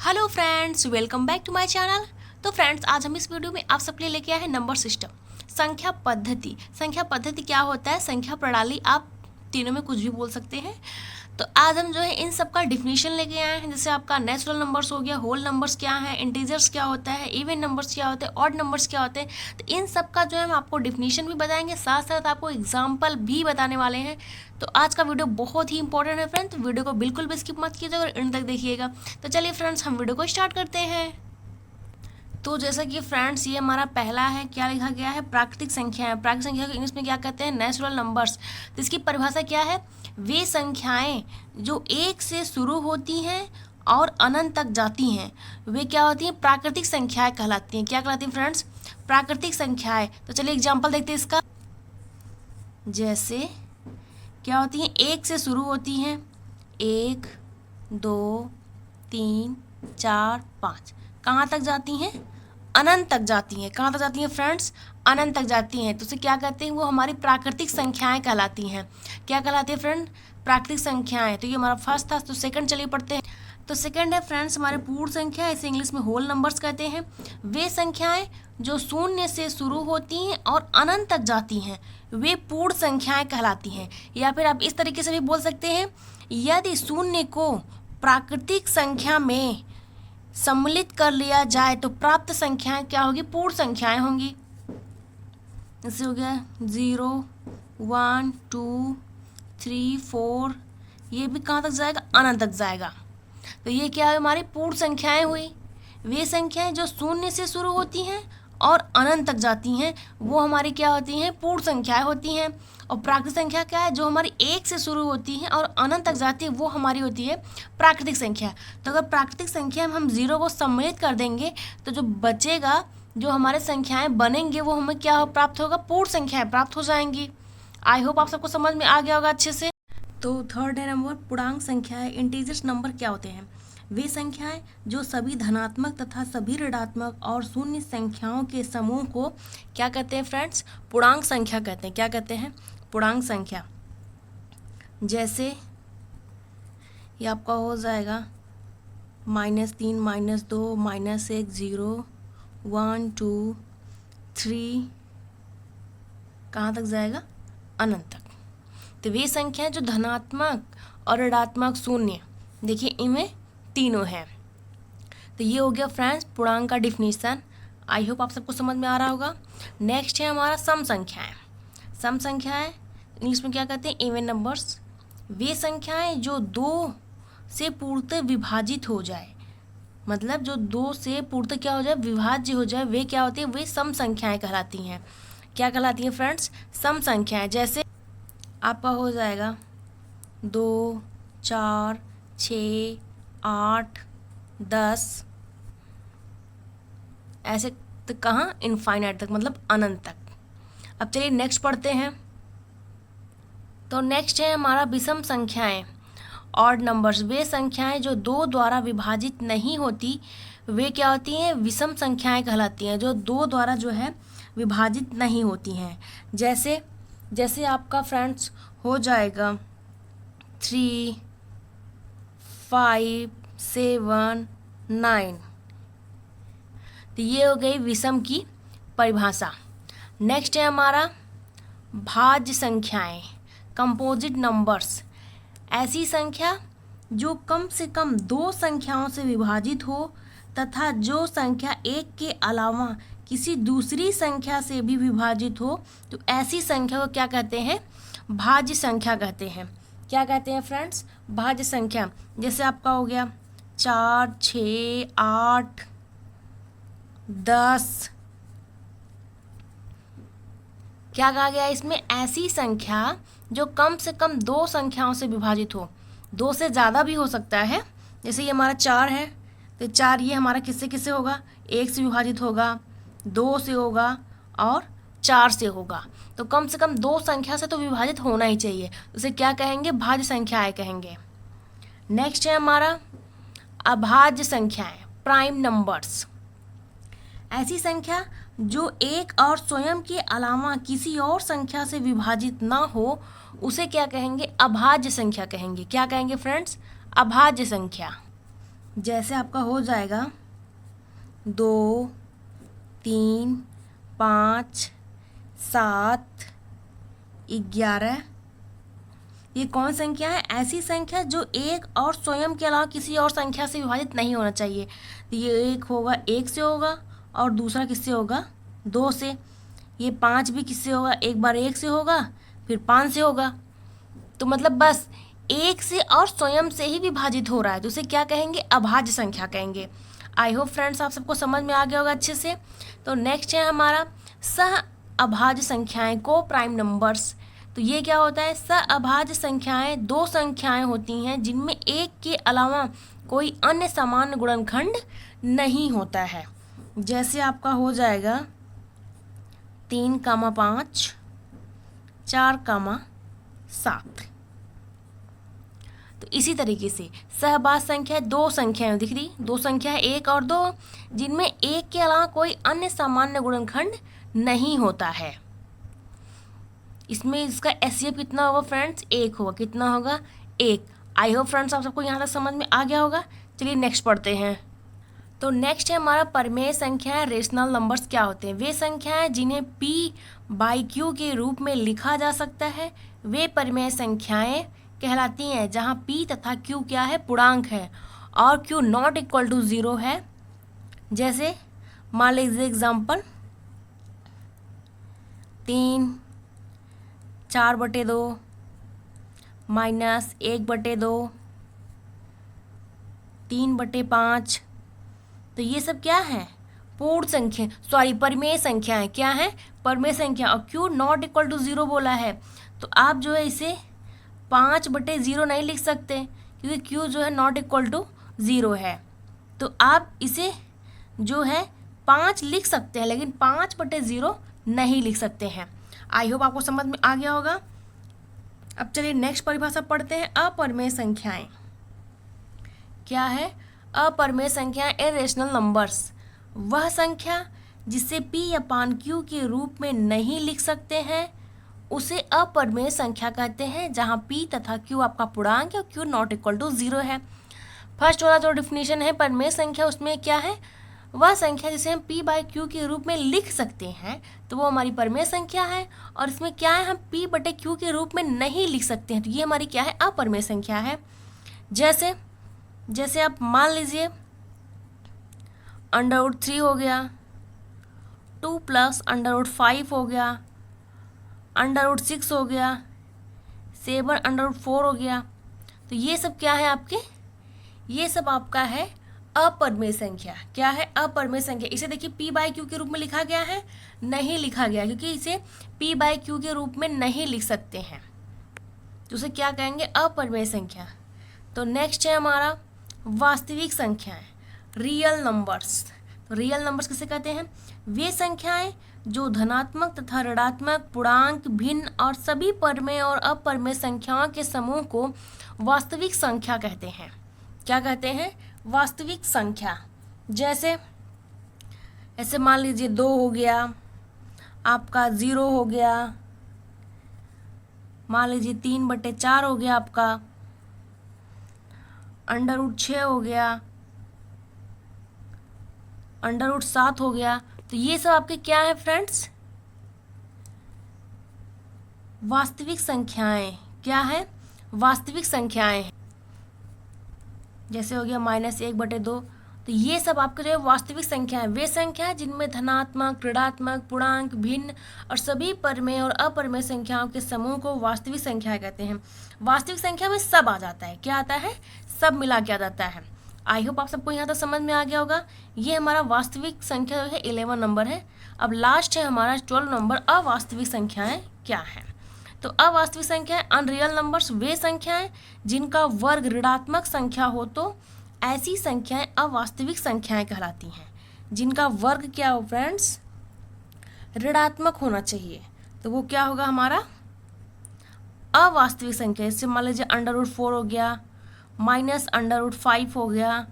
Hello friends, welcome back to my channel. तो friends, आज हम इस वीडियो में आप सबके लिए लेके आए हैं नंबर सिस्टम, संख्या पद्धति। संख्या पद्धति क्या होता है? संख्या प्रणाली, आप तीनों में कुछ भी बोल सकते हैं। तो आज हम जो है इन सब का डिफिनीशन लेके आए हैं। जैसे आपका नेचुरल नंबर्स हो गया, होल नंबर्स क्या है, इंटीजर्स क्या होता है, इवन नंबर्स क्या होते हैं, ऑड नंबर्स क्या होते हैं। तो इन सब का जो है हम आपको डिफिनीशन भी बताएंगे, साथ साथ आपको एग्जाम्पल भी बताने वाले हैं। तो आज का वीडियो बहुत ही इंपॉर्टेंट है फ्रेंड्स, वीडियो को बिल्कुल भी स्किप मत कीजिएगा और एंड तक देखिएगा। तो चलिए फ्रेंड्स, हम वीडियो को स्टार्ट करते हैं। तो जैसा कि फ्रेंड्स, ये हमारा पहला है, क्या लिखा गया है? प्राकृतिक संख्याएं। प्राकृतिक संख्या को इंग्लिश में क्या कहते हैं? Natural numbers. तो इसकी परिभाषा क्या है? वे संख्याएं जो एक से शुरू होती हैं और अनंत तक जाती हैं, वे क्या होती हैं? प्राकृतिक संख्याएं कहलाती हैं। क्या कहलाती हैं फ्रेंड्स? प्राकृतिक संख्याएं। तो चलिए एग्जाम्पल देखते हैं इसका। जैसे क्या होती हैं? एक से शुरू होती हैं, 1 2 3 4 5। कहाँ तक जाती हैं? अनंत तक जाती हैं। कहाँ तक जाती हैं फ्रेंड्स? अनंत तक जाती हैं। तो उसे क्या कहते हैं? वो हमारी प्राकृतिक संख्याएं कहलाती हैं। क्या कहलाती है फ्रेंड? प्राकृतिक संख्याएं। तो ये हमारा फर्स्ट था। तो सेकंड चलिए पढ़ते हैं। तो सेकंड है फ्रेंड्स हमारे पूर्ण संख्या, इसे इंग्लिश में होल नंबर्स कहते हैं। वे संख्याएं जो शून्य से शुरू होती हैं और अनंत तक जाती हैं, वे पूर्ण संख्याएं कहलाती हैं। या फिर आप इस तरीके से भी बोल सकते हैं, यदि शून्य को प्राकृतिक संख्या में सम्मिलित कर लिया जाए तो प्राप्त संख्याएं क्या होगी? पूर्ण संख्याएं होंगी। जैसे हो गया 0 1 2 3 4, ये भी कहाँ तक जाएगा? अनंत तक जाएगा। तो ये क्या है? हमारी पूर्ण संख्याएं हुई। वे संख्याएं जो शून्य से शुरू होती हैं और अनंत तक जाती हैं, वो हमारी क्या होती हैं? पूर्ण संख्याएं होती हैं। और प्राकृतिक संख्या क्या है? जो हमारी एक से शुरू होती है और अनंत तक जाती है, वो हमारी होती है प्राकृतिक संख्या। तो अगर प्राकृतिक संख्या में हम 0 को सम्मिलित कर देंगे तो जो बचेगा, जो हमारे संख्याएं बनेंगे, वो हमें क्या प्राप्त होगा? पूर्ण संख्याएं प्राप्त हो जाएंगी। आई होप आप सबको समझ में आ गया होगा अच्छे से। तो थर्ड है नंबर पूर्णांक संख्याएं। इंटीजर्स नंबर क्या होते हैं? वे संख्याएं जो सभी धनात्मक तथा सभी ऋणात्मक और शून्य संख्याओं के समूह को क्या कहते हैं फ्रेंड्स? पूर्णांक संख्या कहते हैं। क्या कहते हैं? पूर्णांक संख्या। जैसे ये आपका हो जाएगा -3 -2 -1 0 1 2 3, कहाँ तक जाएगा? अनंत तक। तो वे संख्याएं जो धनात्मक और ऋणात्मक शून्य, देखिए इनमें तीनों हैं। तो ये हो गया फ्रेंड्स पूर्णांक का डिफिनीशन। आई होप आप सबको समझ में आ रहा होगा। नेक्स्ट है हमारा सम संख्याएं। सम संख्याएं इंग्लिश में क्या कहते हैं? Even numbers. वे संख्याएं जो 2 से पूर्णतः विभाजित हो जाए, मतलब जो 2 से पूर्णतः क्या हो जाए? विभाज्य हो जाए, वे क्या होती है? वे सम संख्याएं कहलाती हैं। क्या कहलाती हैं फ्रेंड्स? सम संख्याएं। जैसे आपका हो जाएगा 2 4 6 8 10, ऐसे तक, कहाँ? इनफाइनाइट तक, मतलब अनंत तक। अब चलिए नेक्स्ट पढ़ते हैं। तो नेक्स्ट है हमारा विषम संख्याएं, ऑड नंबर्स। वे संख्याएं जो 2 द्वारा विभाजित नहीं होती, वे क्या होती हैं? विषम संख्याएं कहलाती हैं। जो 2 द्वारा जो है विभाजित नहीं होती हैं। जैसे आपका फ्रेंड्स हो जाएगा 3 5 7 9। तो ये हो गई विषम की परिभाषा। नेक्स्ट है हमारा भाज्य संख्याएं, कंपोजिट नंबर्स। ऐसी संख्या जो कम से कम 2 संख्याओं से विभाजित हो तथा जो संख्या 1 के अलावा किसी दूसरी संख्या से भी विभाजित हो, तो ऐसी संख्या को क्या कहते हैं? भाज्य संख्या कहते हैं। क्या कहते हैं फ्रेंड्स? भाज्य संख्या। जैसे आपका हो गया 4 6 8 10। क्या कहा गया इसमें? ऐसी संख्या जो कम से कम 2 संख्याओं से विभाजित हो। 2 से ज़्यादा भी हो सकता है। जैसे ये हमारा 4 है, तो 4 ये हमारा किससे किससे होगा? 1 से विभाजित होगा, 2 से होगा और 4 से होगा। तो कम से कम 2 संख्या से तो विभाजित होना ही चाहिए। उसे क्या कहेंगे? भाज्य संख्याएं कहेंगे। नेक्स्ट है हमारा अभाज्य संख्याएं, प्राइम नंबर्स। ऐसी संख्या जो एक और स्वयं के अलावा किसी और संख्या से विभाजित ना हो, उसे क्या कहेंगे? अभाज्य संख्या कहेंगे। क्या कहेंगे फ्रेंड्स? अभाज्य संख्या। जैसे आपका हो जाएगा 2, 3, 5, 7, 11। ये कौन संख्या है? ऐसी संख्या जो एक और स्वयं के अलावा किसी और संख्या से विभाजित नहीं होना चाहिए। तो ये एक होगा 1 से होगा, और दूसरा किससे होगा? 2 से। ये 5 भी किससे होगा? एक बार 1 से होगा, फिर 5 से होगा। तो मतलब बस 1 से और स्वयं से ही विभाजित हो रहा है, तो उसे क्या कहेंगे? अभाज्य संख्या कहेंगे। आई होप फ्रेंड्स आप सबको समझ में आ गया होगा अच्छे से। तो नेक्स्ट है हमारा सह अभाज्य संख्याएं, को प्राइम नंबर्स। तो ये क्या होता है? सह अभाज्य संख्याएं 2 संख्याएं होती हैं जिनमें एक के अलावा कोई अन्य सामान्य गुणनखंड नहीं होता है। जैसे आपका हो जाएगा 3, 5, 4, 7। तो इसी तरीके से सहभाज्य संख्या 2 संख्याएं दिख रही, 2 संख्या 1 और 2, जिनमें एक के अलावा कोई अन्य सामान्य गुणनखंड नहीं होता है। इसमें इसका एचसीएफ कितना होगा फ्रेंड्स? 1 होगा। कितना होगा? 1। आई होप फ्रेंड्स आप सबको यहाँ तक समझ में आ गया होगा। चलिए नेक्स्ट पढ़ते हैं। तो नेक्स्ट है हमारा परिमेय संख्याएं, रेशनल नंबर्स क्या होते हैं? वे संख्याएं जिन्हें p/q के रूप में लिखा जा सकता है वे परिमेय संख्याएं कहलाती हैं, जहां p तथा q क्या है? पूर्णांक है, और q नॉट इक्वल टू 0 है। जैसे मान लीजिए एग्जाम्पल 3, 4/2 -1/2, 3/5। तो ये सब क्या है? पूर्ण संख्या, सॉरी परिमेय संख्याएं। क्या है? परिमेय संख्या। और q नॉट इक्वल टू 0 बोला है, तो आप जो है इसे 5/0 नहीं लिख सकते, क्योंकि q जो है नॉट इक्वल टू 0 है। तो आप इसे जो है 5 लिख सकते हैं, लेकिन 5/0 नहीं लिख सकते हैं। आई होप आपको समझ में आ गया होगा। अब चलिए नेक्स्ट परिभाषा पढ़ते हैं। अपरिमेय संख्याएं क्या है? अपरिमेय संख्याएं इरेशनल नंबर्स, वह संख्या जिसे p/q के रूप में नहीं लिख सकते हैं उसे अपरिमेय संख्या कहते हैं, जहां p तथा q आपका पूर्णांक है और q नॉट इक्वल टू 0 है। फर्स्ट वाला जो डिफिनेशन है परिमेय संख्या, उसमें क्या है? वह संख्या जिसे हम p/q के रूप में लिख सकते हैं, तो वो हमारी परिमेय संख्या है। और इसमें क्या है? हम p/q के रूप में नहीं लिख सकते हैं, तो ये हमारी क्या है? अपरिमेय संख्या है। जैसे आप मान लीजिए √3 हो गया, 2 + √5 हो गया, √6 हो गया, 7 √4 हो गया। तो ये सब क्या है आपके? ये सब आपका है अपरिमेय संख्या। क्या है? अपरिमेय संख्या। इसे देखिए p/q के रूप में लिखा गया है? नहीं लिखा गया, क्योंकि इसे p/q के रूप में नहीं लिख सकते हैं, तो उसे क्या कहेंगे? अपरिमेय संख्या। तो नेक्स्ट है हमारा वास्तविक संख्याएं, रियल नंबर्स। तो रियल नंबर्स किसे कहते हैं? वे संख्याएं जो धनात्मक तथा ऋणात्मक पूर्णांक, भिन्न और सभी परिमेय और अपरिमेय संख्याओं के समूह को वास्तविक संख्या कहते हैं। क्या कहते हैं? वास्तविक संख्या। जैसे ऐसे मान लीजिए 2 हो गया, आपका 0 हो गया, मान लीजिए 3/4 हो गया, आपका √6 हो गया, √7 हो गया। तो ये सब आपके क्या है फ्रेंड्स? वास्तविक संख्याएं। क्या है? वास्तविक संख्याएं। जैसे हो गया -1/2। तो ये सब आपके जो है वास्तविक संख्या है। वे संख्या है जिनमें धनात्मक, ऋणात्मक, पूर्णांक, भिन्न और सभी परिमेय और अपरिमेय संख्याओं के समूह को वास्तविक संख्या कहते हैं। वास्तविक संख्या में सब आ जाता है। क्या आता है? सब मिला के आ जाता है। आई होप आप सबको यहाँ तक समझ में आ गया होगा। ये हमारा वास्तविक संख्या जो है 11 नंबर है। अब लास्ट है हमारा 12 नंबर, अवास्तविक संख्याएं क्या है? तो अवास्तविक संख्याएं, अनरियल नंबर्स, वे संख्याएं जिनका वर्ग ऋणात्मक संख्या हो तो ऐसी संख्याएं अवास्तविक संख्याएं कहलाती हैं। जिनका वर्ग क्या हो फ्रेंड्स? ऋणात्मक होना चाहिए, तो वो क्या होगा हमारा? अवास्तविक संख्या। इससे मान लीजिए √4 हो गया, -√5 हो गया,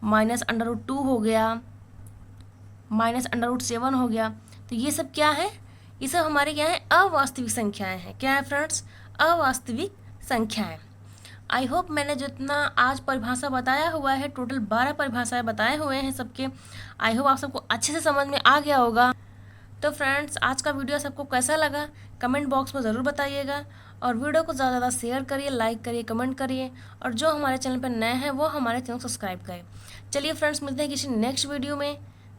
-√2 हो गया, -√7 हो गया। तो ये सब क्या है? ये सब हमारे क्या है? अवास्तविक संख्याएं हैं। क्या है फ्रेंड्स? अवास्तविक संख्याएं। आई होप मैंने जितना आज परिभाषा बताया हुआ है, टोटल 12 परिभाषाएं बताए हुए हैं सबके, आई होप आप सबको अच्छे से समझ में आ गया होगा। तो फ्रेंड्स, आज का वीडियो सबको कैसा लगा कमेंट बॉक्स में ज़रूर बताइएगा, और वीडियो को ज़्यादा ज़्यादा शेयर करिए, लाइक करिए, कमेंट करिए, और जो हमारे चैनल पर नए हैं वो हमारे चैनल को सब्सक्राइब करें। चलिए फ्रेंड्स, मिलते हैं किसी नेक्स्ट वीडियो में।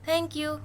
Thank you.